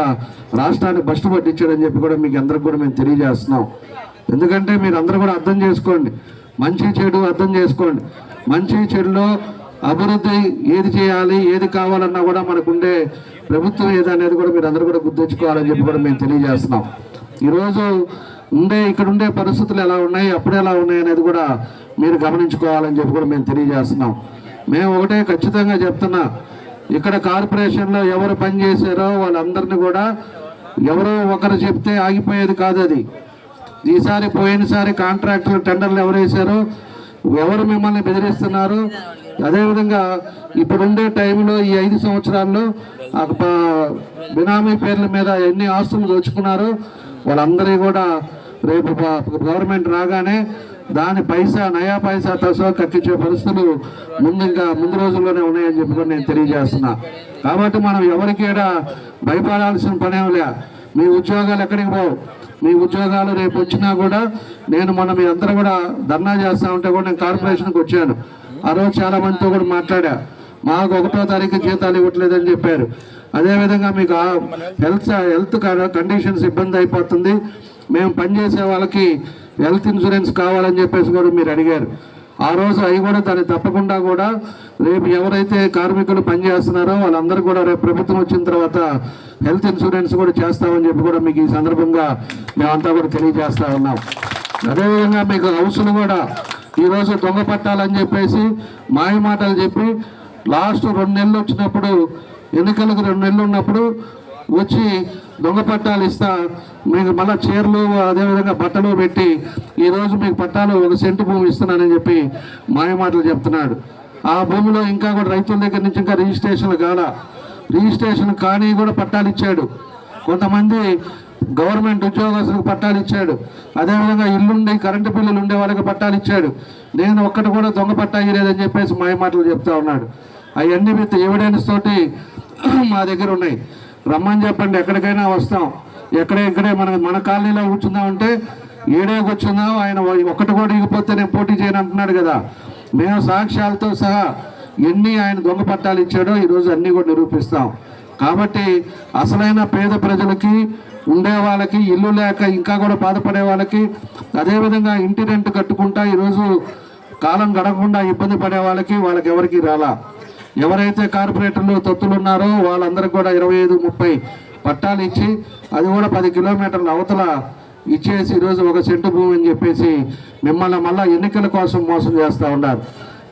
రాష్ట్రాన్ని బస్టు పట్టించాడని చెప్పి కూడా మీకు అందరికి కూడా మేము తెలియజేస్తున్నాం. ఎందుకంటే మీరు అందరూ కూడా అర్థం చేసుకోండి, మంచి చెడు అర్థం చేసుకోండి. మంచి చెడులో అభివృద్ధి ఏది చేయాలి, ఏది కావాలన్నా కూడా మనకుండే ప్రభుత్వం ఏది అనేది కూడా మీరు అందరూ కూడా గుర్తుంచుకోవాలని చెప్పి కూడా మేము తెలియజేస్తున్నాం. ఈరోజు ఇక్కడ ఉండే పరిస్థితులు ఎలా ఉన్నాయి, అప్పుడు ఎలా ఉన్నాయి అనేది కూడా మీరు గమనించుకోవాలని చెప్పి కూడా మేము తెలియజేస్తున్నాం. మేము ఒకటే ఖచ్చితంగా చెప్తున్నా, ఇక్కడ కార్పొరేషన్లో ఎవరు పనిచేశారో వాళ్ళందరినీ కూడా ఎవరో ఒకరు చెప్తే ఆగిపోయేది కాదు అది. ఈసారి పోయినసారి కాంట్రాక్టులు టెండర్లు ఎవరు వేశారో, ఎవరు మిమ్మల్ని బెదిరిస్తున్నారు, అదేవిధంగా ఇప్పుడుండే టైంలో ఈ 5 సంవత్సరాల్లో బినామీ పేర్ల మీద ఎన్ని ఆస్తులు దోచుకున్నారో వాళ్ళందరి కూడా రేపు గవర్నమెంట్ రాగానే దాని నయా పైసాతో సహా కక్కించే పరిస్థితులు ముందు రోజుల్లోనే ఉన్నాయని చెప్పి కూడా నేను తెలియజేస్తున్నా. కాబట్టి మనం ఎవరికైనా భయపడాల్సిన పనేంలే. మీ ఉద్యోగాలు ఎక్కడికి పోవు, మీ ఉద్యోగాలు రేపు వచ్చినా కూడా మొన్న మీ అందరూ కూడా ధర్నా చేస్తూ ఉంటే కూడా నేను కార్పొరేషన్కి వచ్చాను. ఆ రోజు చాలా మందితో కూడా మాట్లాడా. మాకు 1వ తారీఖు జీతాలు ఇవ్వట్లేదని చెప్పారు. అదేవిధంగా మీకు హెల్త్ కండిషన్స్ ఇబ్బంది అయిపోతుంది, మేము పనిచేసే వాళ్ళకి హెల్త్ ఇన్సూరెన్స్ కావాలని చెప్పేసి కూడా మీరు అడిగారు. ఆ రోజు అవి కూడా దాన్ని తప్పకుండా కూడా రేపు ఎవరైతే కార్మికులు పనిచేస్తున్నారో వాళ్ళందరూ కూడా రేపు ప్రభుత్వం వచ్చిన తర్వాత హెల్త్ ఇన్సూరెన్స్ కూడా చేస్తామని చెప్పి కూడా మీకు ఈ సందర్భంగా మేమంతా కూడా తెలియజేస్తా ఉన్నాం. అదేవిధంగా మీకు హౌస్ను కూడా ఈరోజు దొంగ పట్టాలని చెప్పేసి మాయ మాటలు చెప్పి లాస్ట్ 2 నెలలు వచ్చినప్పుడు ఎన్నికలకు 2 నెలలు ఉన్నప్పుడు వచ్చి దొంగ పట్టాలు ఇస్తా మీకు మళ్ళీ చీరలు అదేవిధంగా బట్టలు పెట్టి ఈరోజు మీకు పట్టాలు 1 సెంటు భూమి ఇస్తున్నానని చెప్పి మాయ మాటలు చెప్తున్నాడు. ఆ భూమిలో ఇంకా కూడా రైతుల దగ్గర నుంచి ఇంకా రిజిస్ట్రేషన్ కానీ కూడా పట్టాలు ఇచ్చాడు. కొంతమంది గవర్నమెంట్ ఉద్యోగస్తులకు పట్టాలు ఇచ్చాడు. అదేవిధంగా ఇల్లుండి కరెంటు బిల్లులు ఉండే వాళ్ళకి పట్టాలు ఇచ్చాడు. నేను ఒక్కటి కూడా దొంగ పట్టా ఇయ్యలేదని చెప్పేసి మాయ మాటలు చెప్తా ఉన్నాడు. అవన్నీ విత్ ఎవిడెన్స్ తోటి మా దగ్గర ఉన్నాయి. రమ్మని చెప్పండి, ఎక్కడికైనా వస్తాం. ఇక్కడే మన కాలనీలో కూర్చుందామంటే ఏడే కూర్చుందాం. ఆయన ఒక్కటి కూడా ఇగిపోతే నేను పోటీ చేయను అంటున్నాడు కదా. మేము సాక్ష్యాలతో సహా ఎన్ని ఆయన దొంగ పట్టాలు ఇచ్చాడో ఈరోజు అన్నీ కూడా నిరూపిస్తాం. కాబట్టి అసలైన పేద ప్రజలకి ఉండే వాళ్ళకి ఇల్లు లేక ఇంకా కూడా బాధపడే వాళ్ళకి, అదేవిధంగా ఇంటి రెంట్ కట్టుకుంటా ఈరోజు కాలం గడవకుండా ఇబ్బంది పడే వాళ్ళకి ఎవరికి రాలా. ఎవరైతే కార్పొరేటర్లు తొత్తులు ఉన్నారో వాళ్ళందరికీ కూడా 25-30 పట్టాలు ఇచ్చి అది కూడా 10 కిలోమీటర్ల అవతల ఇచ్చేసి ఈరోజు 1 సెంటు భూమి అని చెప్పేసి మిమ్మల్ని మళ్ళీ ఎన్నికల కోసం మోసం చేస్తూ ఉన్నారు.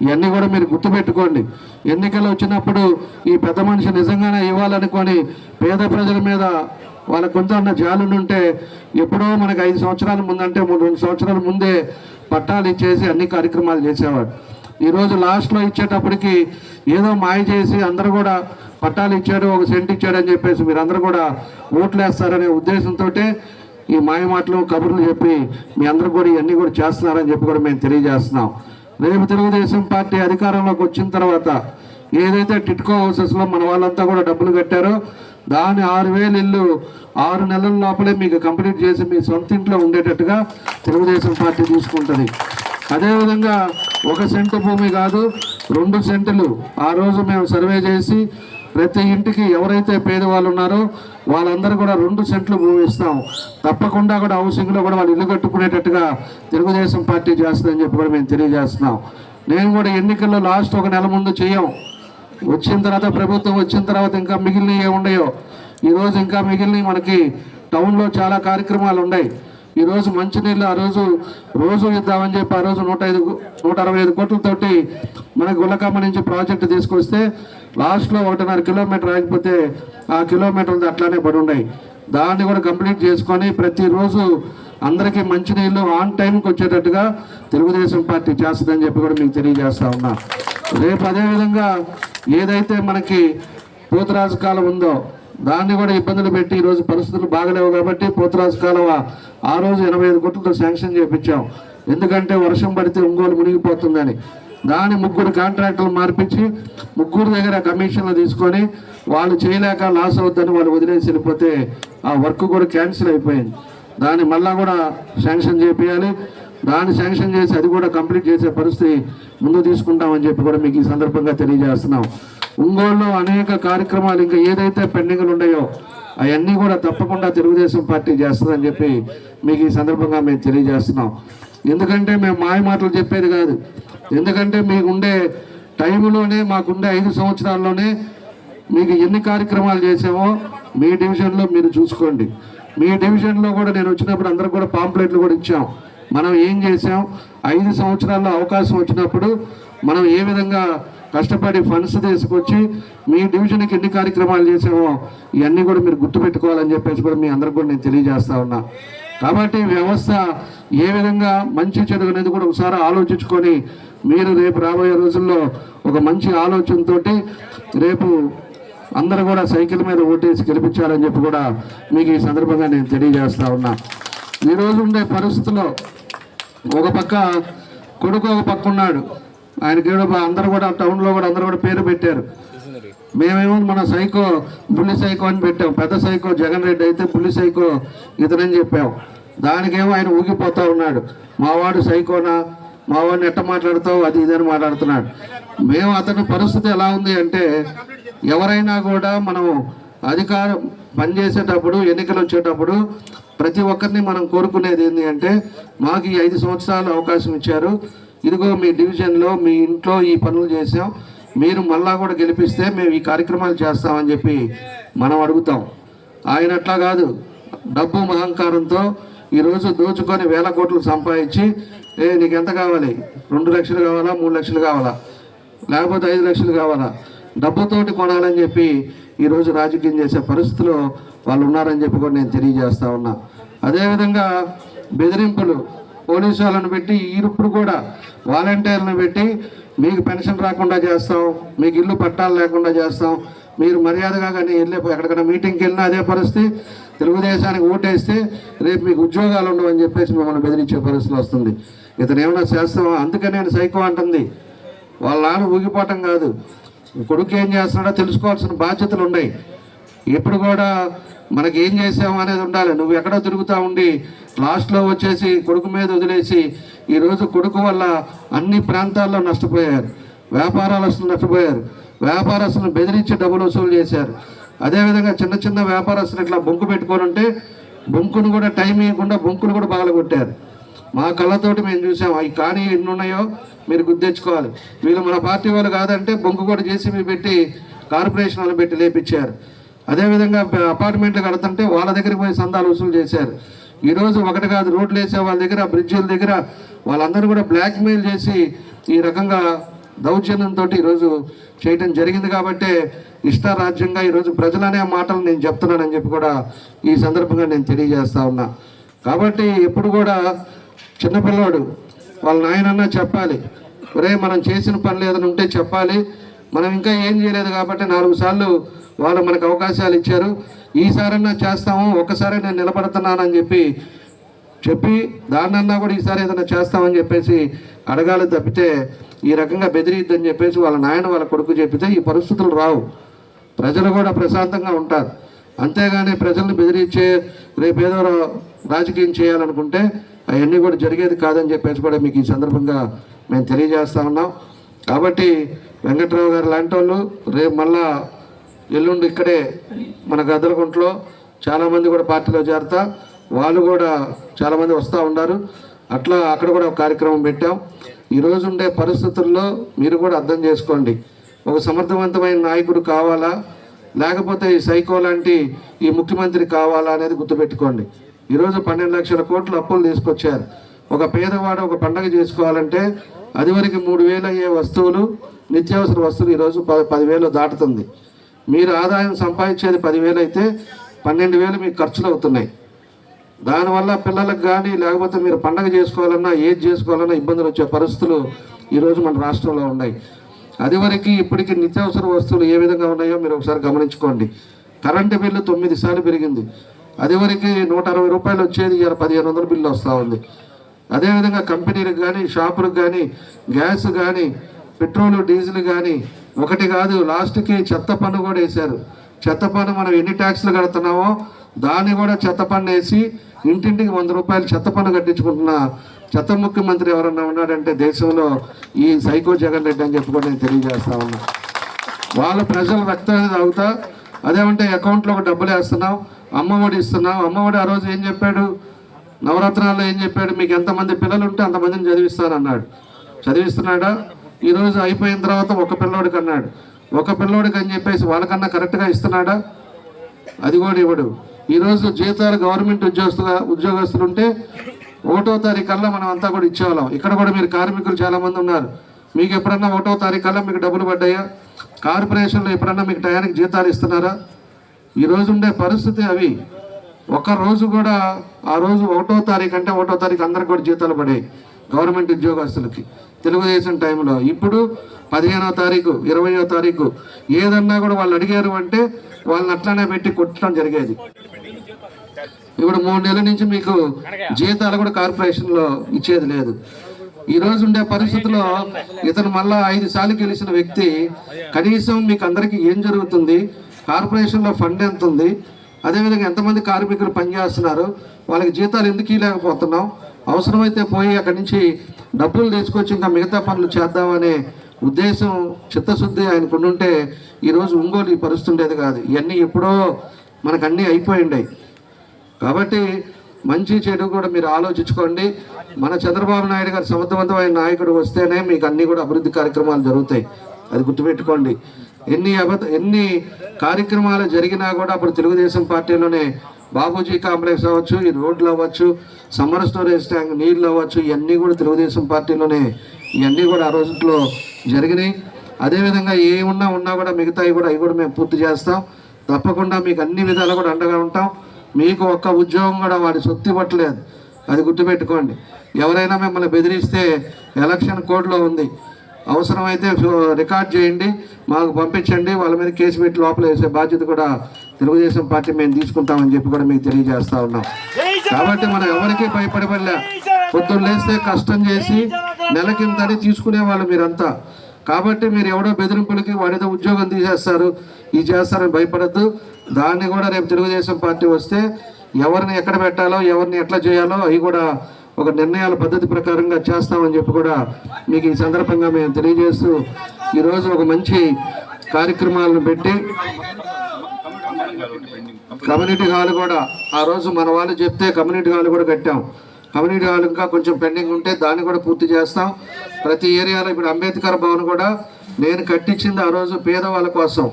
ఇవన్నీ కూడా మీరు గుర్తుపెట్టుకోండి. ఎన్నికలు వచ్చినప్పుడు ఈ పెద్ద మనిషి నిజంగానే ఇవ్వాలనుకొని పేద ప్రజల మీద వాళ్ళ కొంత జాలులు ఉంటే ఎప్పుడో మనకి 5 సంవత్సరాల ముందంటే 2 సంవత్సరాల ముందే పట్టాలు ఇచ్చేసి అన్ని కార్యక్రమాలు చేసేవాడు. ఈరోజు లాస్ట్లో ఇచ్చేటప్పటికి ఏదో మాయ చేసి అందరూ కూడా పట్టాలు ఇచ్చాడు 1 సెంట్ ఇచ్చాడు అని చెప్పేసి మీరు అందరూ కూడా ఓట్లు వేస్తారనే ఉద్దేశంతో ఈ మాయ మాటలు కబుర్లు చెప్పి మీ అందరూ కూడా ఇవన్నీ కూడా చేస్తున్నారని చెప్పి కూడా మేము తెలియజేస్తున్నాం. రేపు తెలుగుదేశం పార్టీ అధికారంలోకి వచ్చిన తర్వాత ఏదైతే టిట్కో హౌసెస్లో మన వాళ్ళంతా కూడా డబ్బులు కట్టారో దాని 6,000 ఇల్లు 6 నెలల లోపలే మీకు కంప్లీట్ చేసి మీ సొంత ఇంట్లో ఉండేటట్టుగా తెలుగుదేశం పార్టీ తీసుకుంటుంది. అదేవిధంగా 1 సెంటు భూమి కాదు 2 సెంటులు ఆ రోజు మేము సర్వే చేసి ప్రతి ఇంటికి ఎవరైతే పేదవాళ్ళు ఉన్నారో వాళ్ళందరూ కూడా 2 సెంట్లు భూమి ఇస్తాం. తప్పకుండా కూడా హౌసింగ్లో కూడా వాళ్ళు ఇల్లు కట్టుకునేటట్టుగా తెలుగుదేశం పార్టీ చేస్తుందని చెప్పి కూడా మేము తెలియజేస్తున్నాం. నేను కూడా ఎన్నికల్లో లాస్ట్ 1 నెల ముందు చేయం. వచ్చిన తర్వాత ప్రభుత్వం వచ్చిన తర్వాత ఇంకా మిగిలినవి ఏముండయో ఈరోజు ఇంకా మిగిలినవి మనకి టౌన్లో చాలా కార్యక్రమాలు ఉన్నాయి. ఈరోజు మంచినీళ్ళు ఆ రోజు ఇద్దామని చెప్పి ఆ రోజు 165 కోట్లతోటి మన గులకమ్మ నుంచి ప్రాజెక్టు తీసుకొస్తే లాస్ట్లో 1.5 కిలోమీటర్ ఆగిపోతే ఆ కిలోమీటర్లు అట్లానే పడి ఉన్నాయి. దాన్ని కూడా కంప్లీట్ చేసుకొని ప్రతిరోజు అందరికీ మంచినీళ్ళు ఆన్ టైంకి వచ్చేటట్టుగా తెలుగుదేశం పార్టీ చేస్తుందని చెప్పి కూడా మీకు తెలియజేస్తా ఉన్నా. రేపు అదేవిధంగా ఏదైతే మనకి పోతురాజు కాలం ఉందో దాన్ని కూడా ఇబ్బందులు పెట్టి ఈరోజు పరిస్థితులు బాగలేవు కాబట్టి పోతురాజు కాలువ ఆ రోజు 85 కోట్లతో శాంక్షన్ చేయించాం. ఎందుకంటే వర్షం పడితే ఒంగోలు మునిగిపోతుందని. దాని 3 కాంట్రాక్టర్లు మార్పించి 3 దగ్గర కమిషన్లు తీసుకొని వాళ్ళు చేయలేక లాస్ అవుద్దని వాళ్ళు వదిలేసి వెళ్ళిపోతే ఆ వర్క్ కూడా క్యాన్సిల్ అయిపోయింది. దాన్ని మళ్ళా కూడా శాంక్షన్ చేయాలి. దాన్ని శాంక్షన్ చేసి అది కూడా కంప్లీట్ చేసే పరిస్థితి ముందు తీసుకుంటామని చెప్పి కూడా మీకు ఈ సందర్భంగా తెలియజేస్తున్నాం. ఒంగోలులో అనేక కార్యక్రమాలు ఇంకా ఏదైతే పెండింగ్లు ఉన్నాయో అవన్నీ కూడా తప్పకుండా తెలుగుదేశం పార్టీ చేస్తుందని చెప్పి మీకు ఈ సందర్భంగా మేము తెలియజేస్తున్నాం. ఎందుకంటే మేము మాయ మాటలు చెప్పేది కాదు. ఎందుకంటే మీకుండే టైంలోనే మాకుండే 5 సంవత్సరాల్లోనే మీకు ఎన్ని కార్యక్రమాలు చేసామో మీ డివిజన్లో మీరు చూసుకోండి. మీ డివిజన్లో కూడా నేను వచ్చినప్పుడు అందరికి కూడా పాంప్లెట్లు కూడా ఇచ్చాం. మనం ఏం చేసాం 5 సంవత్సరాల్లో అవకాశం వచ్చినప్పుడు మనం ఏ విధంగా కష్టపడి ఫండ్స్ తీసుకొచ్చి మీ డివిజన్కి ఎన్ని కార్యక్రమాలు చేసామో ఇవన్నీ కూడా మీరు గుర్తుపెట్టుకోవాలని చెప్పేసి కూడా మీ అందరికి కూడా నేను తెలియజేస్తా ఉన్నా. కాబట్టి వ్యవస్థ ఏ విధంగా మంచి చెడు అనేది కూడా ఒకసారి ఆలోచించుకొని మీరు రేపు రాబోయే రోజుల్లో ఒక మంచి ఆలోచనతో రేపు అందరూ కూడా సైకిల్ మీద ఓటేసి గెలిపించాలని చెప్పి కూడా మీకు ఈ సందర్భంగా నేను తెలియజేస్తా ఉన్నా. ఈరోజు ఉండే పరిస్థితుల్లో ఒక పక్క కొడుకు ఒక పక్క ఉన్నాడు. ఆయనకి అందరూ కూడా టౌన్లో కూడా అందరూ కూడా పేరు పెట్టారు. మేమేమో మన సైకో బుల్లి సైకో అని పెట్టాం. పెద్ద సైకో జగన్ రెడ్డి అయితే బుల్లి సైకో ఇతనని చెప్పాం. దానికేమో ఆయన ఊగిపోతూ ఉన్నాడు. మావాడు సైకోనా, మావాడిని ఎట్ట మాట్లాడుతావు అది ఇదని మాట్లాడుతున్నాడు. మేము అతని పరిస్థితి ఎలా ఉంది అంటే ఎవరైనా కూడా మనం అధికారం పనిచేసేటప్పుడు ఎన్నికలు వచ్చేటప్పుడు ప్రతి ఒక్కరిని మనం కోరుకునేది ఏంటి అంటే మాకు ఈ 5 సంవత్సరాలు అవకాశం ఇచ్చారు. ఇదిగో మీ డివిజన్లో మీ ఇంట్లో ఈ పనులు చేసాం, మీరు మళ్ళా కూడా గెలిపిస్తే మేము ఈ కార్యక్రమాలు చేస్తామని చెప్పి మనం అడుగుతాం. ఆయన అట్లా కాదు, డబ్బు మహంకారంతో ఈరోజు దోచుకొని 1000 కోట్లు సంపాదించి నీకు ఎంత కావాలి, 2 లక్షలు కావాలా, 3 లక్షలు కావాలా, లేకపోతే 5 లక్షలు కావాలా, డబ్బుతోటి కొనాలని చెప్పి ఈరోజు రాజకీయం చేసే పరిస్థితిలో వాళ్ళు ఉన్నారని చెప్పి కూడా నేను తెలియజేస్తా ఉన్నా. అదేవిధంగా బెదిరింపులు, పోలీసు వాళ్ళని పెట్టి ఇప్పుడు కూడా వాలంటీర్లను పెట్టి మీకు పెన్షన్ రాకుండా చేస్తాం, మీకు ఇల్లు పట్టాలు లేకుండా చేస్తాం, మీరు మర్యాదగా కానీ ఎక్కడికైనా మీటింగ్కి వెళ్ళినా అదే పరిస్థితి, తెలుగుదేశానికి ఓటేస్తే రేపు మీకు ఉద్యోగాలు ఉండవని చెప్పేసి మిమ్మల్ని బెదిరించే పరిస్థితి వస్తుంది. ఇతను ఏమైనా చేస్తామా? అందుకే నేను సైకో అంటుంది. వాళ్ళ నాన్న ఊగిపోవటం కాదు, కొడుకు ఏం చేస్తున్నాడో తెలుసుకోవాల్సిన బాధ్యతలు ఉన్నాయి. ఎప్పుడు కూడా మనకి ఏం చేసాము అనేది ఉండాలి. నువ్వు ఎక్కడో తిరుగుతూ ఉండి లాస్ట్లో వచ్చేసి కొడుకు మీద వదిలేసి ఈరోజు కొడుకు వల్ల అన్ని ప్రాంతాల్లో నష్టపోయారు, వ్యాపారాలస్తులు నష్టపోయారు, వ్యాపారస్తులను బెదిరించి డబ్బులు వసూలు చేశారు. అదేవిధంగా చిన్న చిన్న వ్యాపారస్తులు ఇట్లా బొంకు పెట్టుకొని ఉంటే బొంకును కూడా టైం ఇవ్వకుండా బొంకును కూడా పగలగొట్టారు. మా కళ్ళతోటి మేము చూసాం. అవి కానీ ఎన్ని ఉన్నాయో మీరు గుర్తించుకోవాలి. వీళ్ళు మన పార్టీ వాళ్ళు కాదంటే బొంకు కూడా జేసీబీ పెట్టి కార్పొరేషన్ వాళ్ళు పెట్టి లేపించారు. అదేవిధంగా అపార్ట్మెంట్లు కడుతుంటే వాళ్ళ దగ్గరికి పోయి సందాలు వసూలు చేశారు. ఈరోజు ఒకటి కాదు, రోడ్లు వేసే వాళ్ళ దగ్గర, బ్రిడ్జిల దగ్గర వాళ్ళందరూ కూడా బ్లాక్మెయిల్ చేసి ఈ రకంగా దౌర్జన్యంతో ఈరోజు చేయటం జరిగింది. కాబట్టే ఇష్టారాజ్యంగా ఈరోజు ప్రజలనే మాటలు నేను చెప్తున్నానని చెప్పి కూడా ఈ సందర్భంగా నేను తెలియజేస్తా ఉన్నా. కాబట్టి ఎప్పుడు కూడా చిన్నపిల్లాడు వాళ్ళ నాయనన్నా చెప్పాలి, ఒరే మనం చేసిన పనులు ఏదైనా ఉంటే చెప్పాలి, మనం ఇంకా ఏం చేయలేదు కాబట్టి 4 సార్లు వాళ్ళు మనకు అవకాశాలు ఇచ్చారు, ఈసారన్నా చేస్తాము, ఒక్కసారి నేను నిలబడుతున్నానని చెప్పి దాన్నన్నా కూడా ఈసారి ఏదైనా చేస్తామని చెప్పేసి అడగాలి తప్పితే ఈ రకంగా బెదిరిద్దని చెప్పేసి వాళ్ళ నాయన వాళ్ళ కొడుకు చెప్పితే ఈ పరిస్థితులు రావు. ప్రజలు కూడా ప్రశాంతంగా ఉంటారు. అంతేగాని ప్రజల్ని బెదిరించే రేపేదో రాజకీయం చేయాలనుకుంటే అవన్నీ కూడా జరిగేది కాదని చెప్పేసి కూడా మీకు ఈ సందర్భంగా మేము తెలియజేస్తా ఉన్నాం. కాబట్టి వెంకట్రావు గారు లాంటి వాళ్ళు రేపు మళ్ళా ఎల్లుండి ఇక్కడే మన గద్దలకుంటలో చాలామంది కూడా పార్టీలో చేరతా, వాళ్ళు కూడా చాలామంది వస్తూ ఉన్నారు. అట్లా అక్కడ కూడా ఒక కార్యక్రమం పెట్టాం. ఈరోజు ఉండే పరిస్థితుల్లో మీరు కూడా అర్థం చేసుకోండి, ఒక సమర్థవంతమైన నాయకుడు కావాలా లేకపోతే ఈ సైకో లాంటి ఈ ముఖ్యమంత్రి కావాలా అనేది గుర్తుపెట్టుకోండి. ఈరోజు 12 లక్షల కోట్లు అప్పులు తీసుకొచ్చారు. ఒక పేదవాడు ఒక పండగ చేసుకోవాలంటే అది వరకు 3,000 అయ్యే వస్తువులు, నిత్యావసర వస్తువులు ఈరోజు 10,000 దాటుతుంది. మీరు ఆదాయం సంపాదించేది 10,000 అయితే 12,000 మీకు ఖర్చులు అవుతున్నాయి. దానివల్ల పిల్లలకు కానీ లేకపోతే మీరు పండగ చేసుకోవాలన్నా ఏది చేసుకోవాలన్నా ఇబ్బందులు వచ్చే పరిస్థితులు ఈరోజు మన రాష్ట్రంలో ఉన్నాయి. అది వరకు ఇప్పటికీ నిత్యావసర వస్తువులు ఏ విధంగా ఉన్నాయో మీరు ఒకసారి గమనించుకోండి. కరెంటు బిల్లు 9 సార్లు పెరిగింది. అది వరకు 160 రూపాయలు వచ్చేది, ఇవాళ 1,500 బిల్లు వస్తూ ఉంది. అదేవిధంగా కంపెనీలకు కానీ షాపులకు కానీ గ్యాస్ కానీ పెట్రోలు డీజిల్ కానీ ఒకటి కాదు, లాస్ట్కి చెత్త పన్ను కూడా వేశారు. చెత్త పన్ను మనం ఎన్ని ట్యాక్స్లు కడుతున్నామో దాన్ని కూడా చెత్త పన్ను వేసి ఇంటింటికి 100 రూపాయలు చెత్త పన్ను కట్టించుకుంటున్న చెత్త ముఖ్యమంత్రి ఎవరన్నా ఉన్నాడంటే దేశంలో ఈ సైకో జగన్ రెడ్డి అని చెప్పి కూడా నేను తెలియజేస్తా ఉన్నా. వాళ్ళ ప్రజల రక్తాన్ని తాగుతా, అదేమంటే అకౌంట్లో ఒక డబ్బులు వేస్తున్నాం, అమ్మఒడి ఇస్తున్నాం. అమ్మఒడి ఆ రోజు ఏం చెప్పాడు, నవరత్నాల్లో ఏం చెప్పాడు, మీకు ఎంతమంది పిల్లలు ఉంటే అంతమందిని చదివిస్తానన్నాడు. చదివిస్తున్నాడా? ఈరోజు అయిపోయిన తర్వాత ఒక పిల్లోడికి అన్నాడు. ఒక పిల్లోడికి అని చెప్పేసి వాళ్ళకన్నా కరెక్ట్గా ఇస్తున్నాడా? అది కూడా ఇవ్వడు. ఈరోజు జీతాలు గవర్నమెంట్ ఉద్యోగస్తులు ఉంటే 1వ తారీఖు కల్లా మనం అంతా కూడా ఇచ్చేవాళ్ళం. ఇక్కడ కూడా మీరు కార్మికులు చాలామంది ఉన్నారు. మీకు ఎప్పుడన్నా 1వ తారీఖు కల్లా మీకు డబ్బులు పడ్డాయా? కార్పొరేషన్లో ఎప్పుడన్నా మీకు టయానికి జీతాలు ఇస్తున్నారా? ఈరోజు ఉండే పరిస్థితి అవి. ఒక రోజు కూడా ఆ రోజు 1వ తారీఖు అంటే 1వ తారీఖు అందరికి కూడా జీతాలు పడాయి గవర్నమెంట్ ఉద్యోగస్తులకి తెలుగుదేశం టైంలో. ఇప్పుడు 15వ తారీఖు 20వ తారీఖు ఏదన్నా కూడా వాళ్ళు అడిగారు అంటే వాళ్ళని అట్లానే పెట్టి కొట్టడం జరిగేది. ఇప్పుడు 3 నెలల నుంచి మీకు జీతాలు కూడా కార్పొరేషన్లో ఇచ్చేది లేదు. ఈరోజు ఉండే పరిస్థితిలో ఇతను మళ్ళా 5 సార్లు గెలిచిన వ్యక్తి కనీసం మీకు అందరికీ ఏం జరుగుతుంది, కార్పొరేషన్లో ఫండ్ ఎంత ఉంది, అదేవిధంగా ఎంతమంది కార్మికులు పనిచేస్తున్నారు, వాళ్ళకి జీతాలు ఎందుకు ఇవ్వలేకపోతున్నాం, అవసరమైతే పోయి అక్కడి నుంచి డబ్బులు తీసుకొచ్చి ఇంకా మిగతా పనులు చేద్దామనే ఉద్దేశం చిత్తశుద్ధి ఆయనకు ఉంటే ఈరోజు ఒంగోలు ఈ పరిస్థితి ఉండేది కాదు. ఇవన్నీ ఎప్పుడో మనకు అన్నీ అయిపోయిండాయి. కాబట్టి మంచి చెడు కూడా మీరు ఆలోచించుకోండి. మన చంద్రబాబు నాయుడు గారు సమర్థవంతమైన నాయకుడు వస్తేనే మీకు అన్ని కూడా అభివృద్ధి కార్యక్రమాలు జరుగుతాయి. అది గుర్తుపెట్టుకోండి. ఎన్ని కార్యక్రమాలు జరిగినా కూడా అప్పుడు తెలుగుదేశం పార్టీలోనే బాబూజీ కాంప్లెక్స్ అవ్వచ్చు, ఈ రోడ్లు అవ్వచ్చు, సమ్మర్ స్టోరేజ్ ట్యాంక్ నీళ్ళు అవ్వచ్చు, ఇవన్నీ కూడా తెలుగుదేశం పార్టీలోనే ఇవన్నీ కూడా ఆ రోజుల్లో జరిగినాయి. అదేవిధంగా ఉన్నా కూడా మిగతాయి కూడా అవి కూడా మేము పూర్తి చేస్తాం. తప్పకుండా మీకు అన్ని విధాలు కూడా అండగా ఉంటాం. మీకు ఒక్క ఉద్యోగం కూడా వాడి సొత్తు ఇవ్వట్లేదు, అది గుర్తుపెట్టుకోండి. ఎవరైనా మిమ్మల్ని బెదిరిస్తే ఎలక్షన్ కోడ్లో ఉంది, అవసరమైతే రికార్డ్ చేయండి, మాకు పంపించండి, వాళ్ళ మీద కేసు పెట్టి లోపల వేసే బాధ్యత కూడా తెలుగుదేశం పార్టీ మేము తీసుకుంటామని చెప్పి కూడా మీకు తెలియజేస్తా ఉన్నాం. కాబట్టి మనం ఎవరికీ భయపడబడలే. పొద్దున్న లేస్తే కష్టం చేసి నెలకింతని తీసుకునే వాళ్ళు మీరంతా. కాబట్టి మీరు ఎవడో బెదిరింపులకి వాడితో ఉద్యోగం తీసేస్తారు, ఇది చేస్తారని భయపడద్దు. దాన్ని కూడా రేపు తెలుగుదేశం పార్టీ వస్తే ఎవరిని ఎక్కడ పెట్టాలో, ఎవరిని ఎట్లా చేయాలో అవి కూడా ఒక నిర్ణయాల పద్ధతి ప్రకారంగా చేస్తామని చెప్పి కూడా మీకు ఈ సందర్భంగా మేము తెలియజేస్తూ ఈరోజు ఒక మంచి కార్యక్రమాలను పెట్టి కమ్యూనిటీ హాల్ కూడా ఆ రోజు మన వాళ్ళు చెప్తే కమ్యూనిటీ హాల్ కూడా కట్టాం. కమ్యూనిటీ హాల్ ఇంకా కొంచెం పెండింగ్ ఉంటే దాన్ని కూడా పూర్తి చేస్తాం. ప్రతి ఏరియాలో ఇప్పుడు అంబేద్కర్ భవన్ కూడా నేను కట్టించింది ఆ రోజు పేదవాళ్ళ కోసం.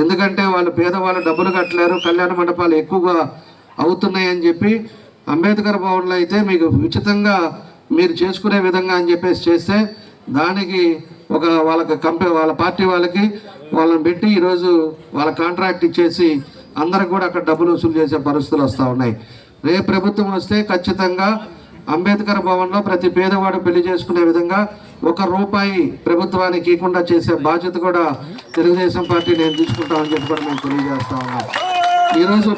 ఎందుకంటే వాళ్ళు పేదవాళ్ళు డబ్బులు కట్టలేరు, కళ్యాణ మండపాలు ఎక్కువగా అవుతున్నాయి అని చెప్పి అంబేద్కర్ భవన్లో అయితే మీకు ఉచితంగా మీరు చేసుకునే విధంగా అని చెప్పేసి చేస్తే దానికి ఒక వాళ్ళ పార్టీ వాళ్ళని పెట్టి ఈరోజు వాళ్ళ కాంట్రాక్ట్ ఇచ్చేసి అందరికి కూడా అక్కడ డబ్బులు వసూలు చేసే పరిస్థితులు వస్తూ ఉన్నాయి. రేపు ప్రభుత్వం వస్తే ఖచ్చితంగా అంబేద్కర్ భవన్లో ప్రతి పేదవాడు పెళ్లి చేసుకునే విధంగా ₹1 ప్రభుత్వానికి ఇవ్వకుండా చేసే బాధ్యత కూడా తెలుగుదేశం పార్టీ నేను తీసుకుంటామని చెప్పి కూడా మేము తెలియజేస్తా ఉన్నాం. ఈరోజు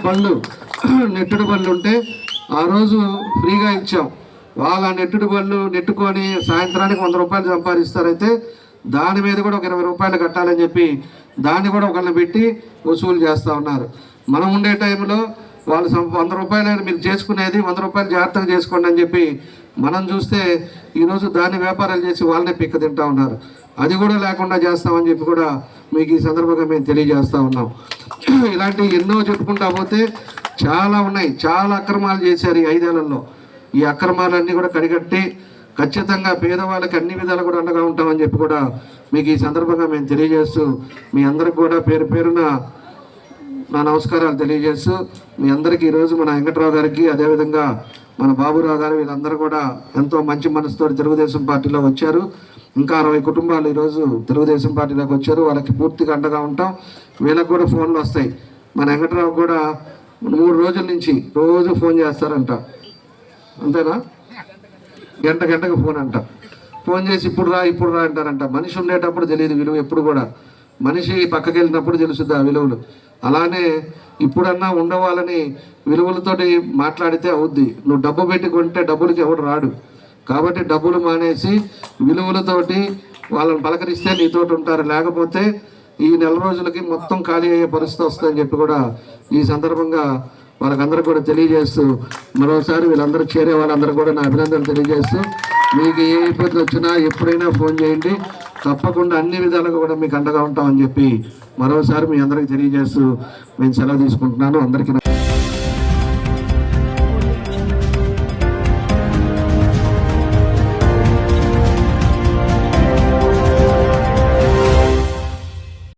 నెట్టుడు బళ్ళు ఉంటే ఆ రోజు ఫ్రీగా ఇచ్చాం. వాళ్ళ నెట్టుడు బళ్ళు నెట్టుకొని సాయంత్రానికి ₹100 సంపాదిస్తారైతే దాని మీద కూడా ఒక ₹20 కట్టాలని చెప్పి దాన్ని కూడా ఒకళ్ళని పెట్టి వసూలు చేస్తూ ఉన్నారు. మనం ఉండే టైంలో వాళ్ళు ₹100 మీరు చేసుకునేది ₹100 జాగ్రత్తగా చేసుకోండి అని చెప్పి మనం చూస్తే ఈరోజు దాన్ని వ్యాపారాలు చేసి వాళ్ళనే పిక్క తింటా ఉన్నారు. అది కూడా లేకుండా చేస్తామని చెప్పి కూడా మీకు ఈ సందర్భంగా మేము తెలియజేస్తూ ఉన్నాం. ఇలాంటివి ఎన్నో చెప్పుకుంటా పోతే చాలా ఉన్నాయి. చాలా అక్రమాలు చేశారు ఈ 5 ఏళ్లలో. ఈ అక్రమాలన్నీ కూడా కడిగట్టి ఖచ్చితంగా పేదవాళ్ళకి అన్ని విధాలు కూడా అండగా ఉంటామని చెప్పి కూడా మీకు ఈ సందర్భంగా మేము తెలియజేస్తూ మీ అందరికి కూడా పేరు పేరున నా నమస్కారాలు తెలియజేస్తూ మీ అందరికీ ఈరోజు మన వెంకట్రావు గారికి అదేవిధంగా మన బాబురావు గారు వీళ్ళందరూ కూడా ఎంతో మంచి మనసుతో తెలుగుదేశం పార్టీలో వచ్చారు. ఇంకా 60 కుటుంబాలు ఈరోజు తెలుగుదేశం పార్టీలోకి వచ్చారు. వాళ్ళకి పూర్తిగా అండగా ఉంటాం. వీళ్ళకి కూడా ఫోన్లు వస్తాయి. మన వెంకట్రావు కూడా 3 రోజుల నుంచి రోజు ఫోన్ చేస్తారంట, అంతేనా? గంటకు ఫోన్ అంట. ఫోన్ చేసి ఇప్పుడు రా అంటారంట. మనిషి ఉండేటప్పుడు తెలియదు విలువ, ఎప్పుడు కూడా మనిషి పక్కకి వెళ్ళినప్పుడు తెలుస్తుంది ఆ విలువలు. అలానే ఇప్పుడన్నా ఉండవాలని విలువలతోటి మాట్లాడితే అవుద్ది. నువ్వు డబ్బు పెట్టి కొంటే డబ్బులకి ఎవడు రాడు. కాబట్టి డబ్బులు మానేసి విలువలతోటి వాళ్ళని పలకరిస్తే నీతోటి ఉంటారు. లేకపోతే ఈ నెల రోజులకి మొత్తం ఖాళీ అయ్యే పరిస్థితి వస్తుందని చెప్పి కూడా ఈ సందర్భంగా వాళ్ళకందరూ కూడా తెలియజేస్తూ మరోసారి వీళ్ళందరూ చేరే వాళ్ళందరూ కూడా నా అభినందనలు తెలియజేస్తూ మీకు ఏ ఇబ్బంది వచ్చినా ఎప్పుడైనా ఫోన్ చేయండి, తప్పకుండా అన్ని విధాలుగా కూడా మీకు అండగా ఉంటామని చెప్పి మరోసారి మీ అందరికీ తెలియజేస్తూ నేను సెలవు తీసుకుంటున్నాను. అందరికీ